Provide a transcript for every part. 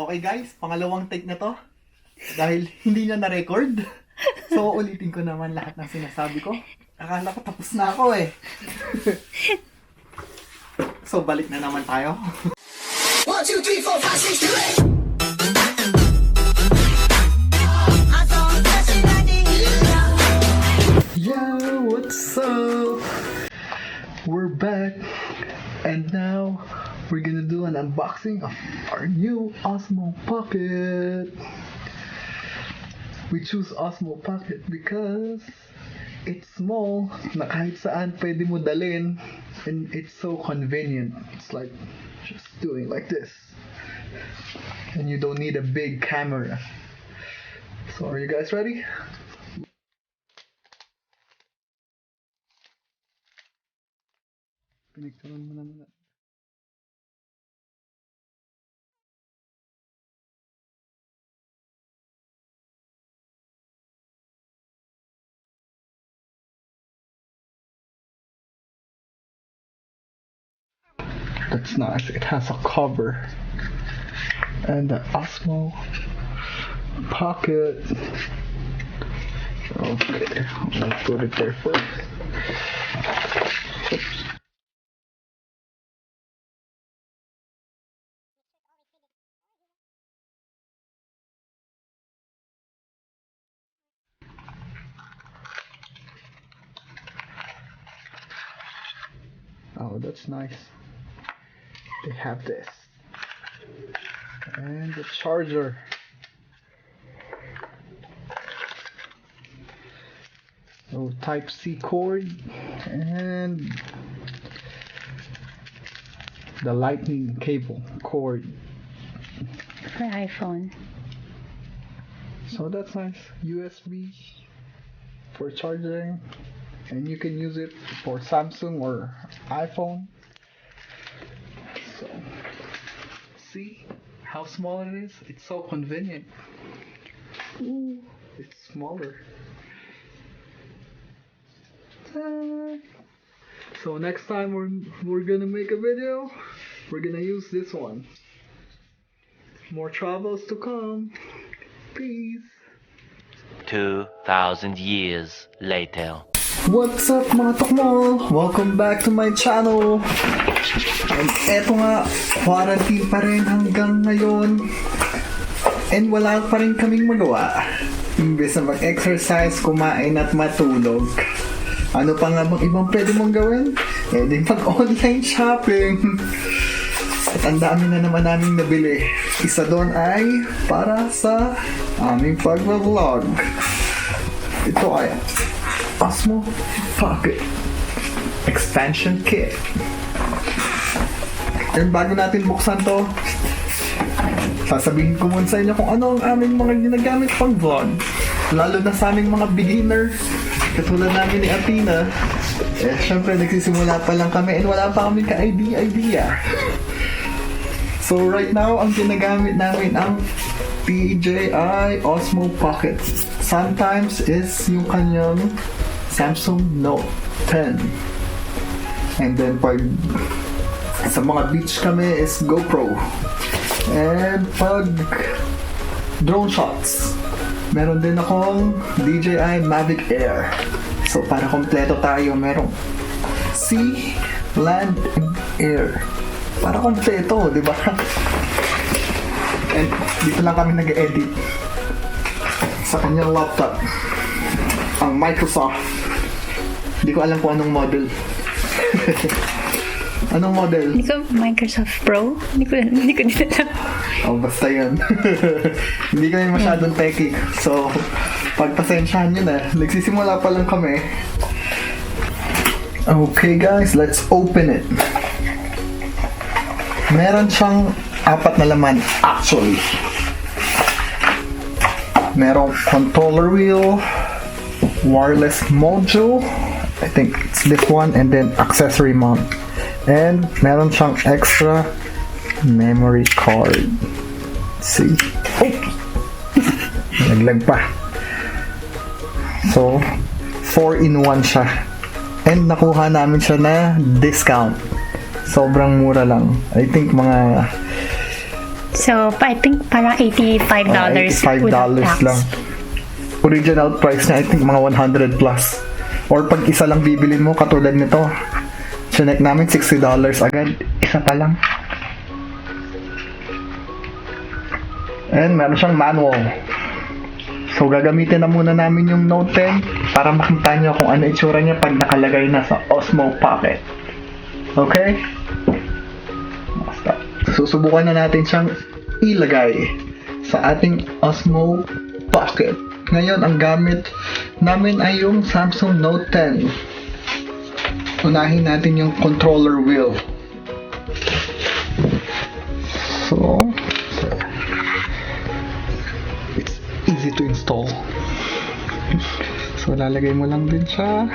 Okay guys, pangalawang take na to. Dahil hindi niya na-record. So ulitin ko naman lahat ng sinasabi ko. Akala ko tapos na ako eh. So balik na naman tayo. 1, 2, 3, 4, 5, 6, 2, 8. Yo, what's up? We're back. And now we're gonna do an unboxing of our new Osmo Pocket. We choose Osmo Pocket because it's small, na kahit saan pwede mo dalhin, and it's so convenient. It's like just doing like this. And you don't need a big camera. So are you guys ready? Pinicturean mo naman. That's nice. It has a cover and the Osmo Pocket. Okay, I'll put it there first. Oops. Oh, that's nice. They have this. And the charger. So Type-C cord and the lightning cable cord. For iPhone. So that's nice. USB for charging. And you can use it for Samsung or iPhone. So, see how small it is? It's so convenient. Ooh, it's smaller. So next time we're gonna make a video, we're gonna use this one. More travels to come. Peace. 2,000 years later. What's up mga tokmo? Welcome back to my channel. And eto nga, quarantine pa rin hanggang ngayon. And wala pa rin kaming magawa. Imbes na mag-exercise, kumain at matulog. Ano pa nga bang ibang pwede mong gawin? Eh di mag-online shopping. At ang dami na naman naming nabili. Isa doon ay para sa aming pag-vlog. Ito ay Osmo Pocket Expansion Kit. And bago natin buksan to, sasabihin ko muna sa inyo kung ano ang aming mga ginagamit pang vlog. Lalo na sa aming mga beginner, katulad namin ni Athena. Eh, syempre nagsisimula pa lang kami and wala pa kami ka-idea. So right now, ang ginagamit namin ang DJI Osmo Pocket. Sometimes is yung kanyang Samsung Note 10. And then pag sa mga beach kami is GoPro. And pag drone shots, meron din akong DJI Mavic Air. So para kompleto tayo, merong sea, land, and air. Para kompleto, di ba? And dito lang kami nag-edit sa kanyang laptop, ang Microsoft. Hindi ko alam kung anong model. Anong model? Hindi ko Microsoft Pro? Hindi ko din alam. Oh, basta yun. Hindi kami masyadong techie. So, pagpasensyahan nyo na. Nagsisimula pa lang kami. Okay guys, let's open it. Meron siyang 4 na laman actually. Merong controller wheel, wireless module, I think it's this one, and then accessory mount. And meron siyang extra memory card. See? Oh! Naglag pa. So, 4-in-1 siya. And nakuha namin siya na discount. Sobrang mura lang. I think mga So, I think parang $85 with $85 tax. lang. Original price na I think mga 100 plus. Or pag isa lang bibilin mo, katulad nito, chinek namin $60 agad. Isa pa lang. And meron siyang manual. So gagamitin na muna namin yung Note 10 para makita nyo kung ano itsura niya pag nakalagay na sa Osmo Pocket. Okay? Basta. Susubukan na natin siyang ilagay sa ating Osmo Pocket. Ngayon, ang gamit namin ay yung Samsung Note 10. Unahin natin yung controller wheel. So, it's easy to install. So, lalagay mo lang din siya.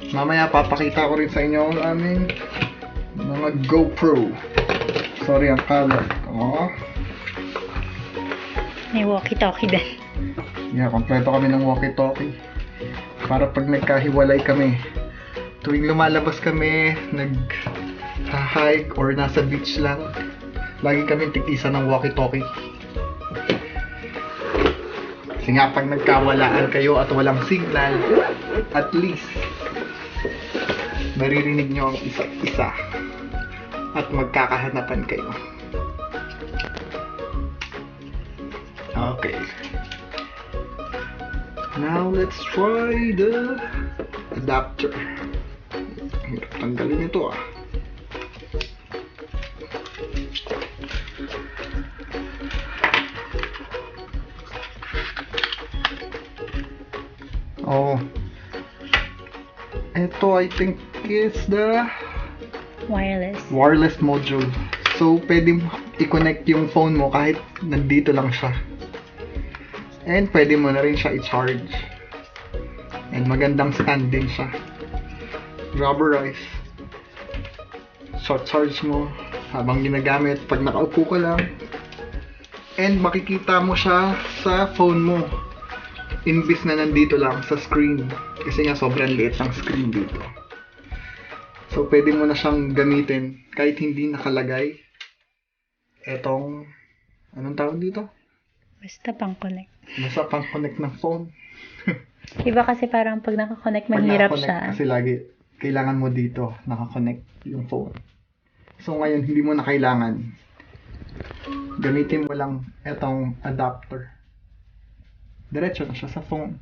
Mamaya papakita ko rin sa inyo ang aming mga GoPro. Sorry ang kalat. Oh. May walkie-talkie din. Yeah, kompleto kami ng walkie-talkie. Para pag nagkahiwalay kami, tuwing lumalabas kami, nag-hike or nasa beach lang, lagi kami tigisa ng walkie-talkie. Kasi nga pag nagkawalaan kayo at walang signal, at least maririnig nyo ang isa't isa at magkakahanapan kayo. Okay. Now let's try the adapter. Hirap tanggalin ito ah. Oh. Ito I think is the wireless module. So pwede mo i-connect yung phone mo kahit nandito lang siya. And pwede mo na rin siya i-charge. And magandang stand din siya. Rubberized. So charge mo habang ginagamit pag nakaupo ka lang. And makikita mo siya sa phone mo. imbis na nandito lang sa screen. Kasi nga sobrang liit ng screen dito. So, pwede mo na siyang gamitin kahit hindi nakalagay etong, anong tawag dito? Basta pang connect. Basta pang connect ng phone. Iba kasi parang pag naka-connect, Pag mahirap nakakonect siya. kasi lagi, kailangan mo dito nakakonect yung phone. So, ngayon, hindi mo na kailangan. Gamitin mo lang etong adapter. Diretso na siya sa phone.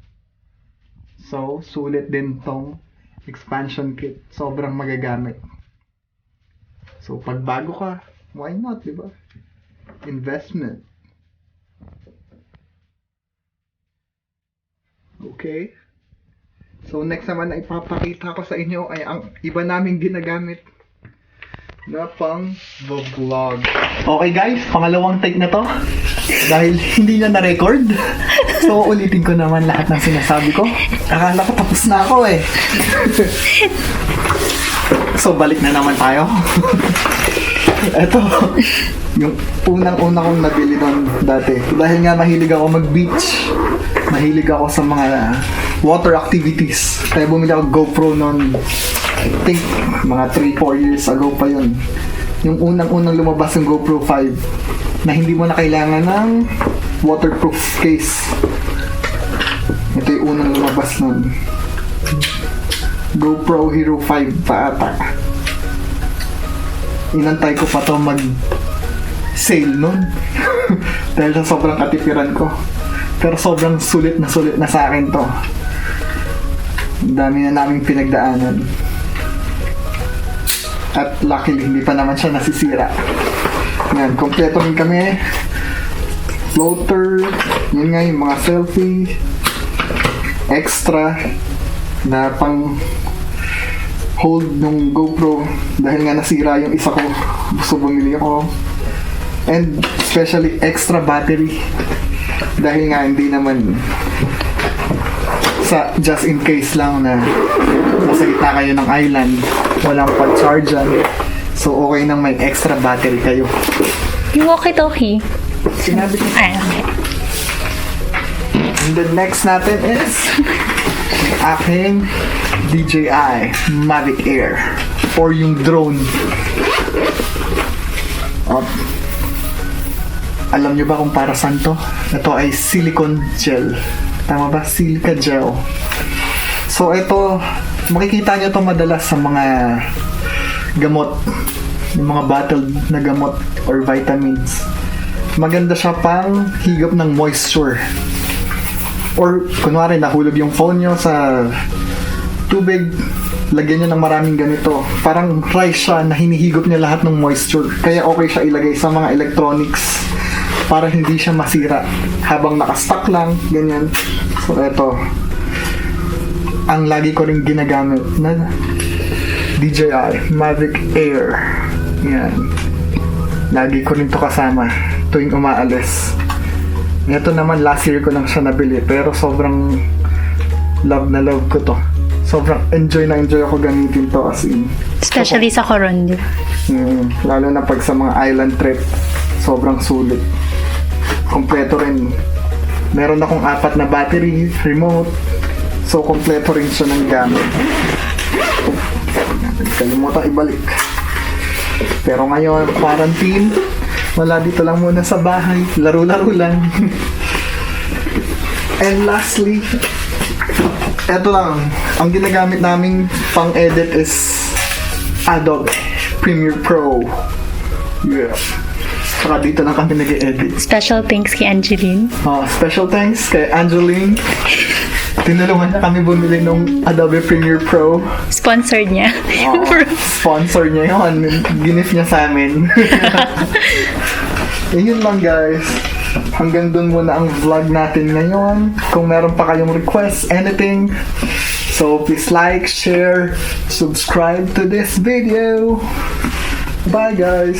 So, sulit din tong expansion kit. Sobrang magagamit. So, pag bago ka, why not, diba? Investment. Okay. So, next naman na ipapakita ko sa inyo ay ang iba naming ginagamit na pang vlog. Okay guys, pangalawang take na to. Dahil hindi niya na-record. So, ulitin ko naman lahat ng sinasabi ko. Akala ko tapos na ako eh. So, balik na naman tayo. Ito, yung unang-una kong nabili nun dati. Dahil nga mahilig ako mag-beach. Mahilig ako sa mga water activities. Kaya bumili ako GoPro nun, I think, mga 3-4 years ago pa yun. Yung unang-unang lumabas yung GoPro 5 na hindi mo na kailangan ng waterproof case. Ito yung unang lumabas nun. GoPro Hero 5 pa ata. Inantay ko pa to mag-sale nun. Dahil sa sobrang katipiran ko. Pero sobrang sulit na sa akin to. Ang dami na naming pinagdaanan. At luckily, hindi pa naman siya nasisira. Yan, kompleto rin kami. Floater, yun nga yung mga selfie. Extra na pang hold ng GoPro dahil nga nasira yung isa ko. Gusto bumili ako. And especially extra battery. Dahil nga hindi naman sa just in case lang na nasa gitna kayo ng island, walang pag-chargean. So okay nang may extra battery kayo. Yung walkie-talkie. Sinabi ko. Ay, okay. And the next natin is aking DJI Mavic Air or yung drone. Alam nyo ba kung para saan to? Ito ay silicone gel. Tama ba? Silica gel. So ito, makikita nyo to madalas sa mga gamot. Yung mga bottled na gamot or vitamins. Maganda siya pang higop ng moisture. Or kunwari nahulog yung phone nyo sa tubig, lagyan nyo ng maraming ganito. Parang rice siya na hinihigop niya lahat ng moisture. Kaya okay siya ilagay sa mga electronics para hindi siya masira habang nakastock lang, ganyan. So eto, ang lagi ko rin ginagamit na DJI Mavic Air. Yan. Lagi ko rin to kasama tuwing umaalis. Ito naman last year ko lang siya nabili pero sobrang love na love ko to. Sobrang enjoy ako gamitin to as in. Especially sa Coron, di ba? Lalo na pag sa mga island trip, sobrang sulit. Kompleto rin. Meron akong 4 na battery, remote. So, kompleto rin siya ng gamit. Kalimutan ibalik. Pero ngayon, quarantine, wala dito lang muna sa bahay. Laro-laro lang. And lastly, eto lang. Ang ginagamit naming pang-edit is Adobe Premiere Pro. Yeah. Saka dito lang kami nag-edit. Special thanks kay Angeline. Special thanks kay Angeline. Tinulungan na kami bumili nung Adobe Premiere Pro. Sponsored niya. Sponsor niya yun. Gift niya sa amin. Yun lang guys. Hanggang dun muna ang vlog natin ngayon. Kung meron pa kayong request, anything, so please like, share, subscribe to this video. Bye guys!